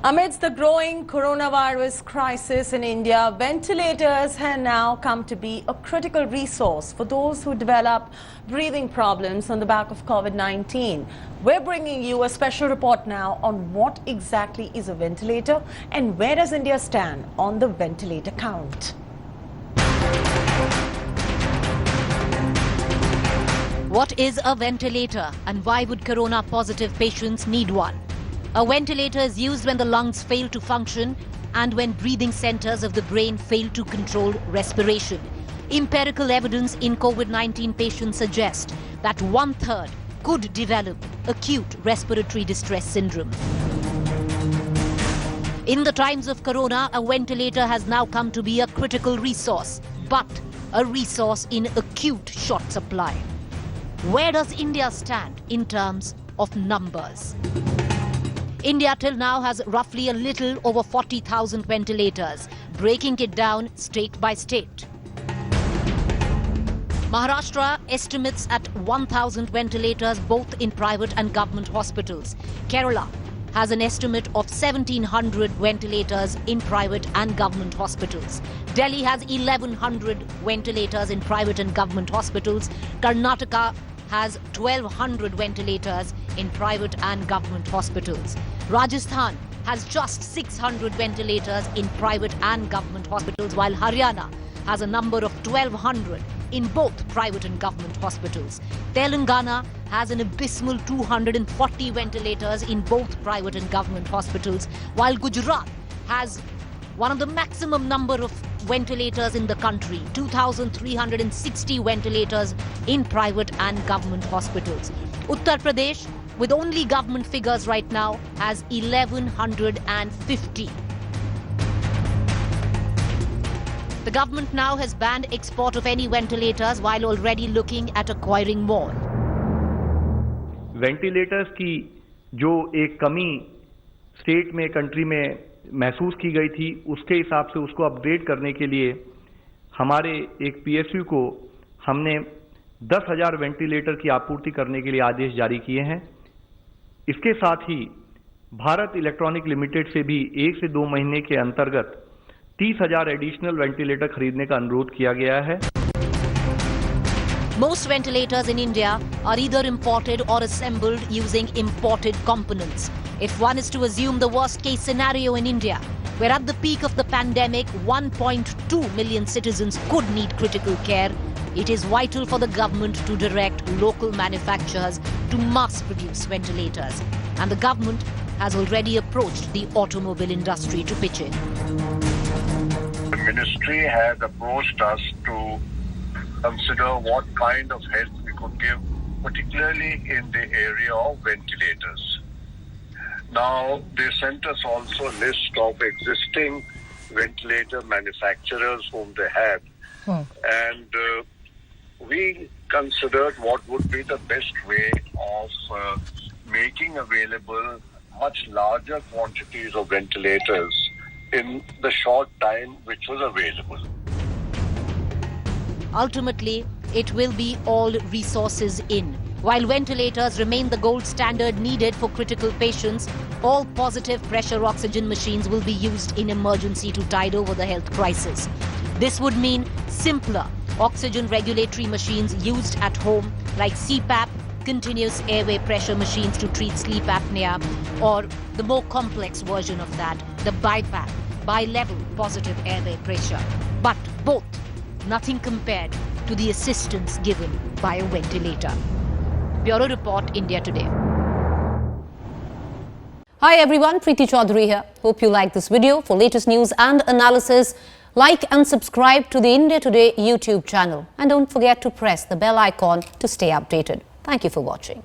Amidst the growing coronavirus crisis in India, ventilators have now come to be a critical resource for those who develop breathing problems on the back of Covid-19. We're bringing you a special report now on what exactly is a ventilator and where does India stand on the ventilator count. What is a ventilator and why would corona-positive patients need one? A ventilator is used when the lungs fail to function and when breathing centers of the brain fail to control respiration. Empirical evidence in COVID-19 patients suggests that 1/3 could develop acute respiratory distress syndrome. In the times of corona, a ventilator has now come to be a critical resource, but a resource in acute short supply. Where does India stand in terms of numbers? India till now has roughly a little over 40,000 ventilators, breaking it down state by state. Maharashtra estimates at 1,000 ventilators both in private and government hospitals. Kerala has an estimate of 1,700 ventilators in private and government hospitals. Delhi has 1,100 ventilators in private and government hospitals. Karnataka has 1,200 ventilators in private and government hospitals. Rajasthan has just 600 ventilators in private and government hospitals, while Haryana has a number of 1,200 in both private and government hospitals. Telangana has an abysmal 240 ventilators in both private and government hospitals, while Gujarat has one of the maximum number of ventilators in the country, 2,360 ventilators in private and government hospitals. Uttar Pradesh, with only government figures right now, has 1,150. The government now has banned export of any ventilators while already looking at acquiring more. Ventilators की जो एक कमी state में country में महसूस की गई थी, उसके हिसाब से उसको अपग्रेड करने के लिए हमारे एक पीएसयू को हमने 10,000 वेंटिलेटर की आपूर्ति करने के लिए आदेश जारी किए हैं। इसके साथ ही भारत इलेक्ट्रॉनिक लिमिटेड से भी 1 से 2 महीने के अंतर्गत 30,000 एडिशनल वेंटिलेटर खरीदने का अनुरोध किया गया है। Most ventilators in India are either imported or assembled using imported components. If one is to assume the worst case scenario in India, where at the peak of the pandemic 1.2 million citizens could need critical care, it is vital for the government to direct local manufacturers to mass produce ventilators. And the government has already approached the automobile industry to pitch in. The ministry had approached us to consider what kind of help we could give, particularly in the area of ventilators. Now, they sent us also a list of existing ventilator manufacturers whom they had. And we considered what would be the best way of making available much larger quantities of ventilators in the short time which was available. Ultimately, it will be all resources in. While ventilators remain the gold standard needed for critical patients, all positive pressure oxygen machines will be used in emergency to tide over the health crisis. This would mean simpler oxygen regulatory machines used at home like CPAP, continuous airway pressure machines to treat sleep apnea, or the more complex version of that, the BiPAP, bi-level positive airway pressure. But both, nothing compared to the assistance given by a ventilator. Bureau Report, India Today. Hi everyone, Preeti Chaudhary here. Hope you like this video. For latest news and analysis, like and subscribe to the India Today YouTube channel. And don't forget to press the bell icon to stay updated. Thank you for watching.